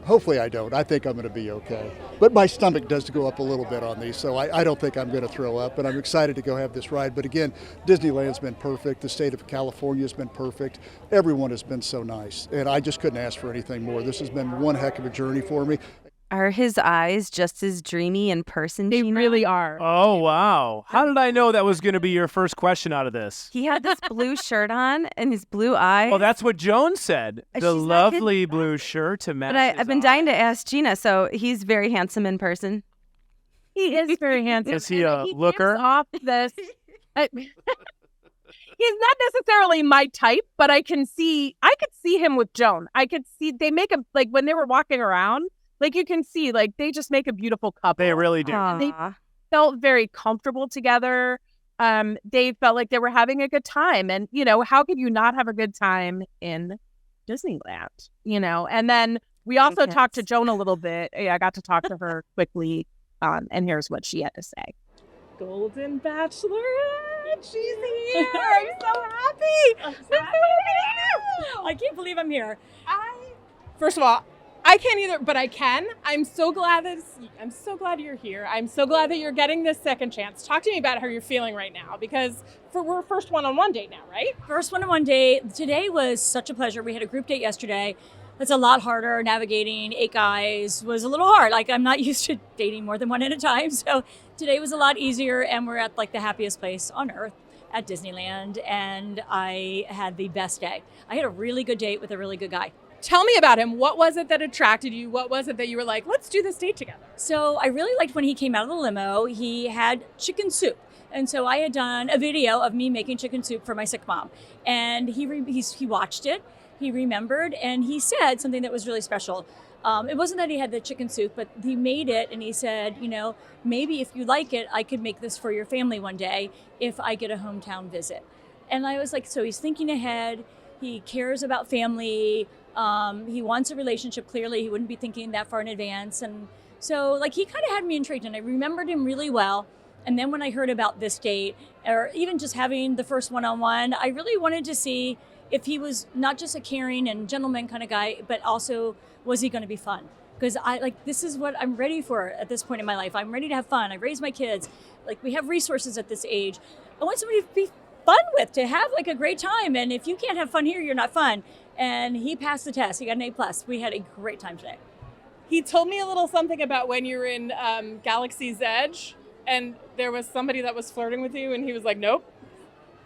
hopefully I don't. I think I'm going to be okay. But my stomach does go up a little bit on these, so I don't think I'm going to throw up, and I'm excited to go have this ride. But again, Disneyland's been perfect. The state of California has been perfect. Everyone has been so nice, and I just couldn't ask for anything more. This has been one heck of a journey for me. Are his eyes just as dreamy in person, They Gina? really are. Oh, wow. How did I know that was going to be your first question out of this? He had this blue shirt on and his blue eyes. Well, that's what Joan said. She's The not lovely blue shirt to match. But I've been dying to ask Gina, so he's very handsome in person. He is very handsome. Is he a He looker? gives off this. He's not necessarily my type, but I could see him with Joan. I could see they make a, like, when they were walking around, like, you can see, like, they just make a beautiful couple. They really do. They felt very comfortable together. They felt like they were having a good time. And, how could you not have a good time in Disneyland? And then we also talked to Joan a little bit. I got to talk to her quickly. And here's what she had to say. Golden Bachelorette, she's here. I'm so happy. I can't believe I'm here. First of all, I can't either, but I can. I'm so glad you're here. I'm so glad that you're getting this second chance. Talk to me about how you're feeling right now, because we're first one-on-one date now, right? First one-on-one date. Today was such a pleasure. We had a group date yesterday. It's a lot harder. Navigating 8 guys was a little hard. Like, I'm not used to dating more than one at a time. So today was a lot easier, and we're at the happiest place on earth at Disneyland, and I had the best day. I had a really good date with a really good guy. Tell me about him. What was it that attracted you? What was it that you were like, let's do this date together? So I really liked when he came out of the limo. He had chicken soup. And so I had done a video of me making chicken soup for my sick mom. And he watched it, he remembered, and he said something that was really special. It wasn't that he had the chicken soup, but he made it, and he said, maybe if you like it, I could make this for your family one day if I get a hometown visit. And I was like, so he's thinking ahead. He cares about family. He wants a relationship, clearly. He wouldn't be thinking that far in advance. And so, he kind of had me intrigued, and I remembered him really well. And then when I heard about this date, or even just having the first one-on-one, I really wanted to see if he was not just a caring and gentleman kind of guy, but also, was he going to be fun? Because this is what I'm ready for at this point in my life. I'm ready to have fun. I raised my kids. We have resources at this age. I want somebody to be fun with, to have a great time. And if you can't have fun here, you're not fun. And he passed the test. He got an A+. We had a great time today. He told me a little something about when you were in Galaxy's Edge, and there was somebody that was flirting with you, and he was like, nope.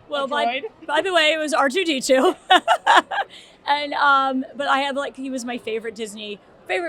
Well, by the way, it was R2-D2. And but I have he was my favorite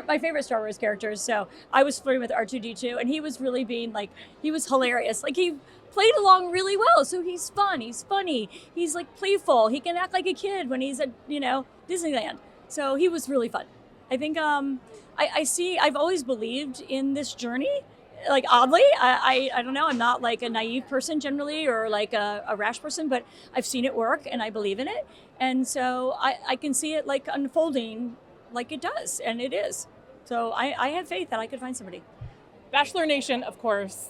my favorite Star Wars characters. So I was flirting with R2-D2, and he was really being he was hilarious. He played along really well. So he's fun. He's funny. He's playful. He can act like a kid when he's at Disneyland. So he was really fun. I think I've always believed in this journey. Oddly, I don't know. I'm not a naive person generally, or a rash person, but I've seen it work, and I believe in it. And so I can see it unfolding like it does, and it is. So I have faith that I could find somebody. Bachelor Nation, of course,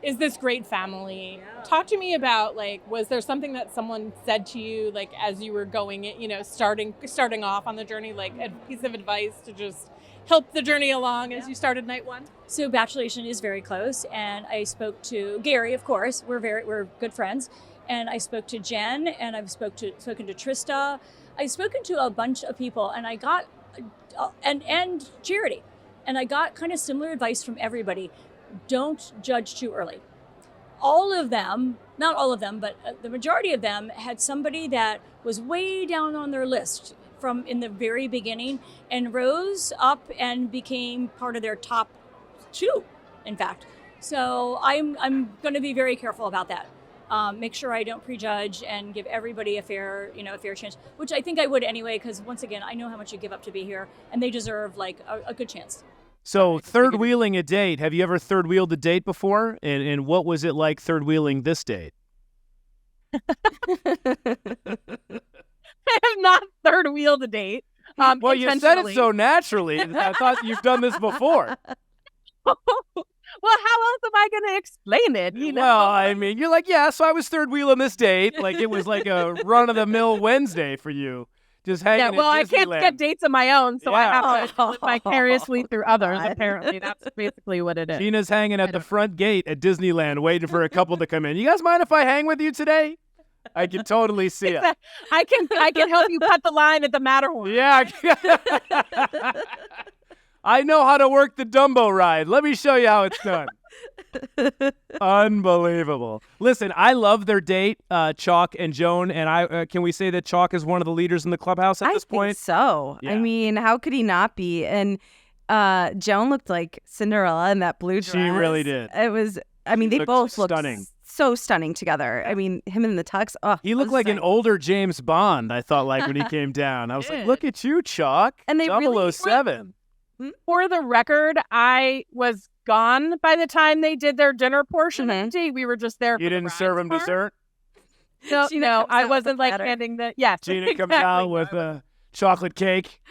is this great family. Yeah. Talk to me about was there something that someone said to you as you were going, starting off on the journey, a piece of advice to just help the journey along as you started night one? So Bachelor Nation is very close, and I spoke to Gerry, of course. We're good friends, and I spoke to Jen, and I've spoken to Trista. I've spoken to a bunch of people, and I got and Charity, and I got kind of similar advice from everybody. Don't judge too early. All of them not all of them, but the majority of them had somebody that was way down on their list from in the very beginning and rose up and became part of their top 2, in fact. So I'm going to be very careful about that. Make sure I don't prejudge and give everybody a fair chance, which I think I would anyway, because once again, I know how much you give up to be here, and they deserve like a good chance. So third wheeling a date. Have you ever third wheeled a date before? And what was it like third wheeling this date? I have not third wheeled a date. Well, you said it so naturally. I thought you've done this before. Well, how else am I going to explain it? Well, I mean, you're like, yeah, so I was third wheeling this date. Like it was like a run-of-the-mill Wednesday for you. Just hanging at I Disneyland. can't get dates of my own, so I have to live vicariously through others, apparently. That's basically what it is. Gina's hanging at the front gate at Disneyland waiting for a couple to come in. You guys mind if I hang with you today? I can totally see it. I can help you cut the line at the Matterhorn. Yeah. I know how to work the Dumbo ride. Let me show you how it's done. Unbelievable. Listen, I love their date, Chalk and Joan, and can we say that Chalk is one of the leaders in the clubhouse at this point? I think so. Yeah. I mean, how could he not be? And Joan looked like Cinderella in that blue dress. She really did. It was, I mean, they both looked stunning. So stunning together. I mean, him in the tux. Oh, he looked like an older James Bond, I thought, like when he came down. I was like, look at you, Chalk. And they 007. For the record, I was gone by the time they did their dinner portion of the date. We were just there. You didn't serve him dessert? No, I wasn't like handing the, yes. Gina exactly. Comes out with a chocolate cake.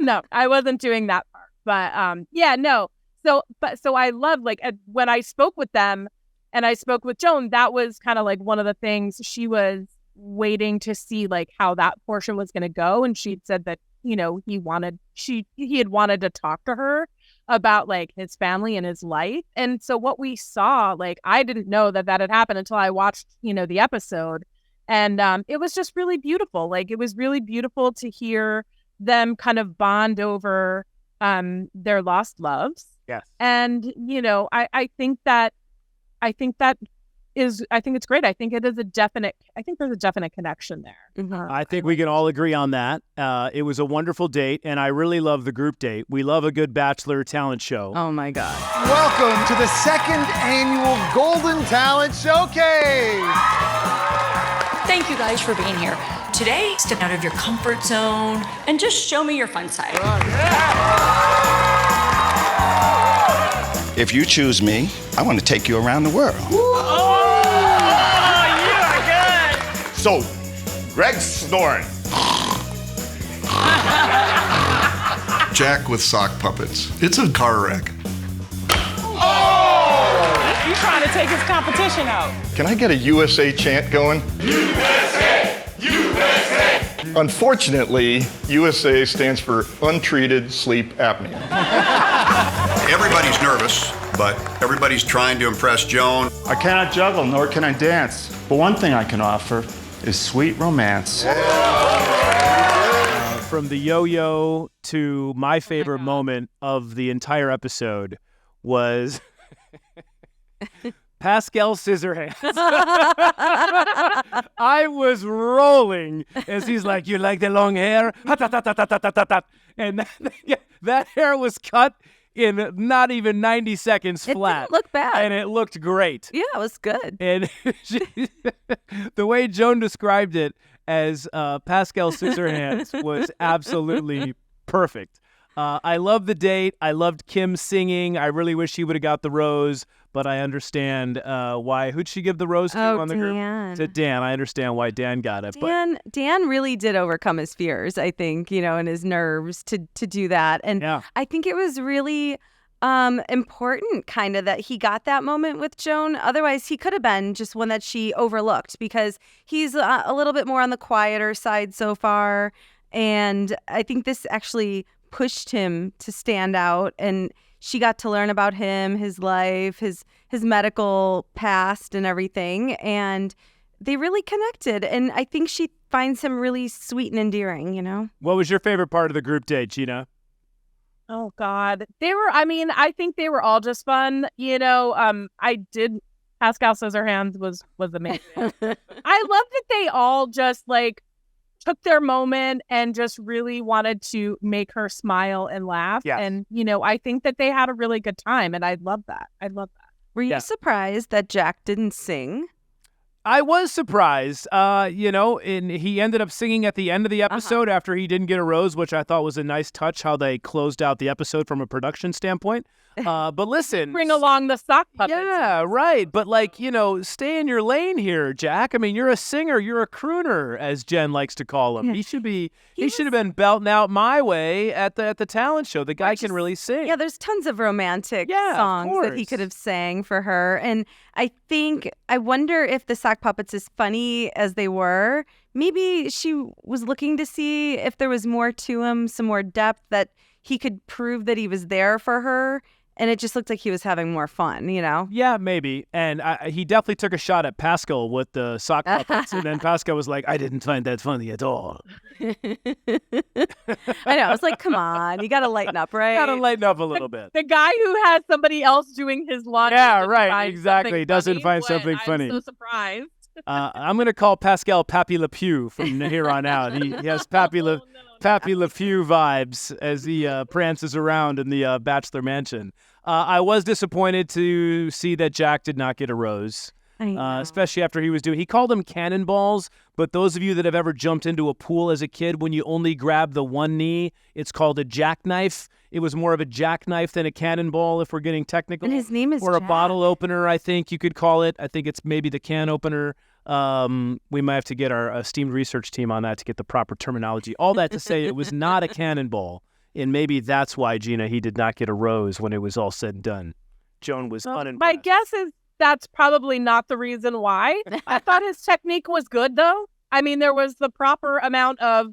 No, I wasn't doing that part. But no. So I love, like, when I spoke with them and I spoke with Joan, that was kind of like one of the things she was waiting to see, like, how that portion was going to go. And she'd said that, he had wanted to talk to her about, like, his family and his life. And so what we saw, like, I didn't know that had happened until I watched, the episode. And it was just really beautiful. Like, it was really beautiful to hear them kind of bond over their lost loves. Yes. And, I think it's great. I think there's a definite connection there. Mm-hmm. I think we can all agree on that. It was a wonderful date, and I really love the group date. We love a good Bachelor talent show. Oh, my God. Welcome to the second annual Golden Talent Showcase. Thank you guys for being here. Today, step out of your comfort zone and just show me your fun side. If you choose me, I want to take you around the world. So, Greg's snoring. Jack with sock puppets. It's a car wreck. Oh! You're trying to take his competition out. Can I get a USA chant going? USA! USA! Unfortunately, USA stands for untreated sleep apnea. Everybody's nervous, but everybody's trying to impress Joan. I cannot juggle, nor can I dance. But one thing I can offer is sweet romance. From the yo-yo to my favorite moment of the entire episode was Pascal Scissorhands. I was rolling as he's like, "You like the long hair?" And that hair was cut in not even 90 seconds flat. It didn't look bad. And it looked great. Yeah, it was good. And the way Joan described it as Pascal Scissorhands was absolutely perfect. I love the date. I loved Kim singing. I really wish she would have got the rose, but I understand why. Who'd she give the rose to on the Dan. group? To Dan. I understand why Dan got it. Dan really did overcome his fears, I think, and his nerves to do that. And I think it was really important kind of that he got that moment with Joan. Otherwise, he could have been just one that she overlooked because he's a little bit more on the quieter side so far. And I think this actually pushed him to stand out, and she got to learn about him, his life, his medical past and everything, and they really connected. And I think she finds him really sweet and endearing, What was your favorite part of the group date, Gina? Oh God, I think they were all just fun. I Pascal Scissorhands was amazing. I love that they all just like took their moment and just really wanted to make her smile and laugh. Yes. And, I think that they had a really good time. And I love that. Were you surprised that Jack didn't sing? I was surprised, and he ended up singing at the end of the episode after he didn't get a rose, which I thought was a nice touch, how they closed out the episode from a production standpoint. But listen. Bring along the sock puppets. Yeah, right. But stay in your lane here, Jack. I mean, you're a singer. You're a crooner, as Jen likes to call him. Yeah. He should have been belting out My Way at the talent show. The guy can really sing. Yeah, there's tons of romantic songs that he could have sang for her. And I wonder if the sock puppets, as funny as they were, maybe she was looking to see if there was more to him, some more depth, that he could prove that he was there for her. And it just looked like he was having more fun, Yeah, maybe. And he definitely took a shot at Pascal with the sock puppets. And then Pascal was like, I didn't find that funny at all. I know. It's like, come on. You got to lighten up, right? Got to lighten up a little bit. The guy who has somebody else doing his laundry. Yeah, right. Exactly. Doesn't find something funny. I'm so surprised. I'm going to call Pascal Pappy Le Pew from here on out. He has Pappy Le Pew vibes as he prances around in the Bachelor Mansion. I was disappointed to see that Jack did not get a rose, especially after he called them cannonballs, but those of you that have ever jumped into a pool as a kid, when you only grab the one knee, it's called a jackknife. It was more of a jackknife than a cannonball, if we're getting technical. And his name is Or Jack. a bottle opener, I think you could call it. I think it's maybe the can opener. We might have to get our esteemed research team on that to get the proper terminology. All that to say, it was not a cannonball. And maybe that's why, Gina, he did not get a rose when it was all said and done. Joan was unimpressed. My guess is that's probably not the reason why. I thought his technique was good, though. I mean, there was the proper amount of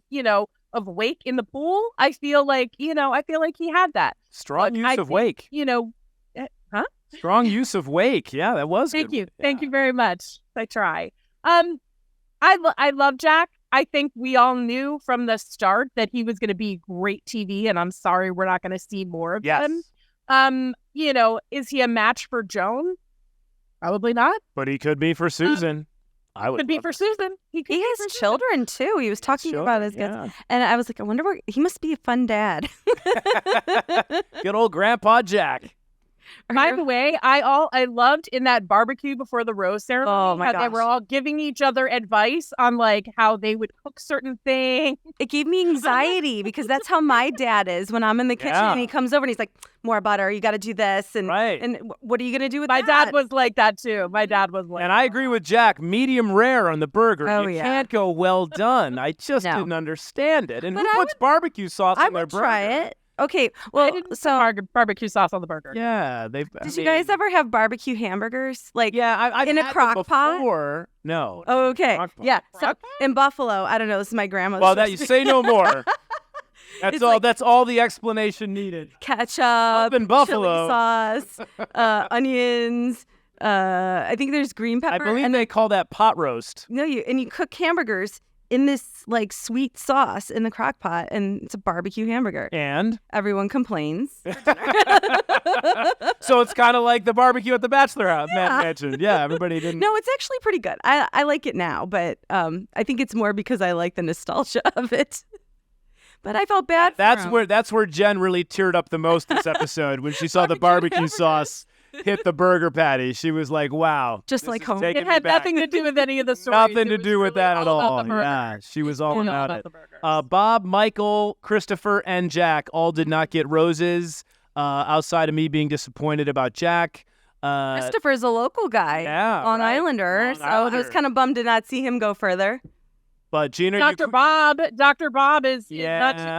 wake in the pool. I feel like he had that. Strong use of wake. Strong use of wake. Yeah, that was Thank good. you. Thank you very much. I try. I love Jack. I think we all knew from the start that he was going to be great TV, and I'm sorry we're not going to see more of him. Is he a match for Joan? Probably not. But he could be for Susan. Could be for Susan. He has children too. He was talking about his kids, and I was like, I wonder where he must be a fun dad. Good old Grandpa Jack. By the way, I loved in that barbecue before the rose ceremony. Oh my gosh. They were all giving each other advice on how they would cook certain things. It gave me anxiety because that's how my dad is when I'm in the kitchen and he comes over and he's like, more butter, you got to do this. And what are you going to do with that? My dad was like that too. And I agree with Jack. Medium rare on the burger. You can't go well done. I just didn't understand it. And who puts barbecue sauce on their burger? I would try it. Okay, well, so barbecue sauce on the burger. Yeah, Did you guys ever have barbecue hamburgers? I've in a had crock them pot? before. No. Oh, okay. Yeah. So in Buffalo, I don't know. This is my grandma's. Well, that you say no more. That's all. That's all the explanation needed. Ketchup, up in Buffalo, chili sauce, onions. I think there's green pepper. I believe they call that pot roast. No, you cook hamburgers in this sweet sauce in the crock pot, and it's a barbecue hamburger. And everyone complains. So it's kind of like the barbecue at the Bachelor house mentioned. Yeah, everybody didn't. No, it's actually pretty good. I like it now, but I think it's more because I like the nostalgia of it. But I felt bad. That's where Jen really teared up the most this episode when she saw the barbecue sauce hit the burger patty. She was like, wow. Just like home. It had nothing to do with any of the stories. Nothing to do with that at all. Yeah, she was all about it. Bob, Michael, Christopher, and Jack all did not get roses, outside of me being disappointed about Jack. Christopher's a local guy, Long Islander, so I was kind of bummed to not see him go further. But Gina, Dr. Bob is not too well.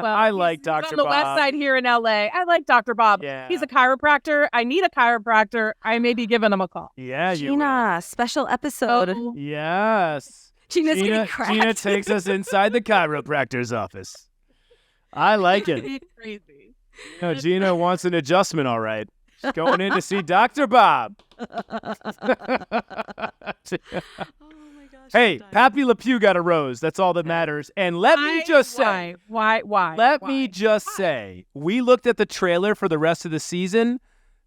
I like Dr. Bob. On the west side here in LA. I like Dr. Bob. Yeah. He's a chiropractor. I need a chiropractor. I may be giving him a call. Yeah, Gina, special episode. Oh. Yes. Gina's getting cracked. Gina takes us inside the chiropractor's office. I like it. Crazy. Gina wants an adjustment, all right. She's going in to see Dr. Bob. Hey, Pappy Le Pew got a rose. That's all that matters. And let me just say. Why? Let me just say, we looked at the trailer for the rest of the season.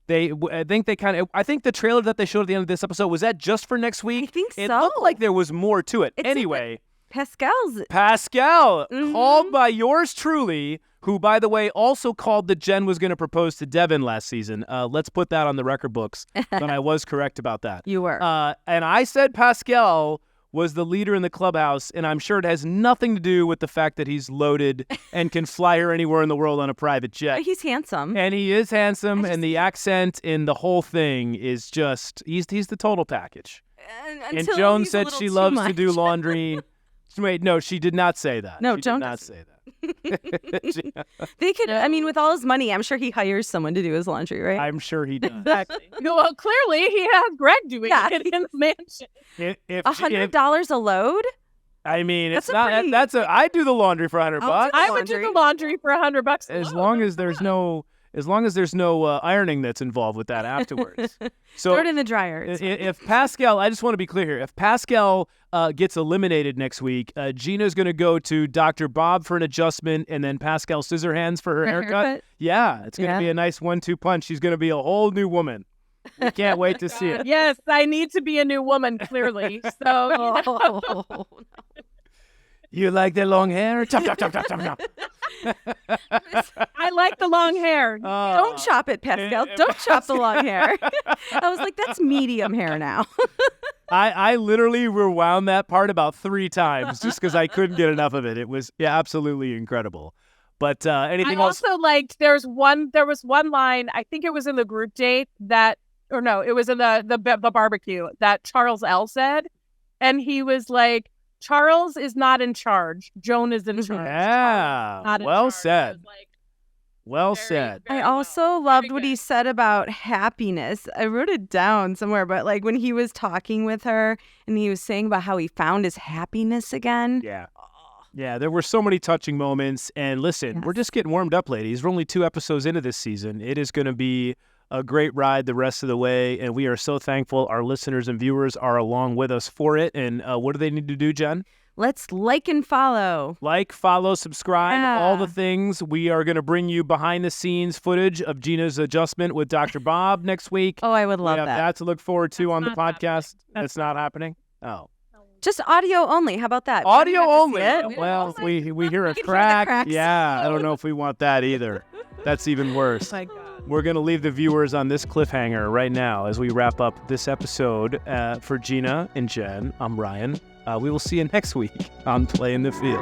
I think the trailer that they showed at the end of this episode, was that just for next week? I think so. It looked like there was more to it. It's anyway, Pascal, called by yours truly, who, by the way, also called that Jen was going to propose to Devin last season. Let's put that on the record books. But I was correct about that. You were. And I said Pascal was the leader in the clubhouse, and I'm sure it has nothing to do with the fact that he's loaded and can fly her anywhere in the world on a private jet. He's handsome. And he is handsome, and the accent in the whole thing is just, he's the total package. And Joan said she loves to do laundry. Wait, no, she did not say that. No, she Joan did not say that. They could, I mean, with all his money, I'm sure he hires someone to do his laundry, right? I'm sure he does. Exactly. Well, clearly he has Greg doing it in the mansion. $100 a load? I mean, it's not. I do the laundry for $100. I would do the laundry for $100. As long as there's no ironing that's involved with that afterwards. So throw it in the dryer. If Pascal, I just want to be clear here. If Pascal gets eliminated next week, Gina's going to go to Dr. Bob for an adjustment, and then Pascal Scissorhands for her haircut. Yeah, it's going to be a nice 1-2 punch. She's going to be a whole new woman. We can't wait to see it. Yes, I need to be a new woman, clearly. So. You like the long hair? Chop, chop, chop, chop, chop, chop. I like the long hair. Don't chop it, Pascal. Don't chop the long hair. I was like, that's medium hair now. I literally rewound that part about 3 times just because I couldn't get enough of it. It was absolutely incredible. But anything else? I also liked there was one line, I think it was in the group date it was in the barbecue that Charles L said, and he was like, Charles is not in charge. Joan is in charge. Yeah. Well said. Well said. I also loved what he said about happiness. I wrote it down somewhere, but like when he was talking with her and he was saying about how he found his happiness again. Yeah. Yeah, there were so many touching moments. And listen, we're just getting warmed up, ladies. We're only 2 episodes into this season. It is going to be a great ride the rest of the way, and we are so thankful our listeners and viewers are along with us for it. And what do they need to do, Jen? Let's like and follow. Like, follow, subscribe, all the things. We are going to bring you behind-the-scenes footage of Gina's adjustment with Dr. Bob next week. Oh, I would love that. that to look forward to on the podcast. That's not happening? Oh. Just audio only. How about that? Audio only. Well, we hear a crack. Yeah, I don't know if we want that either. That's even worse. My God. We're going to leave the viewers on this cliffhanger right now as we wrap up this episode. For Gina and Jen, I'm Ryan. We will see you next week on Play in the Field.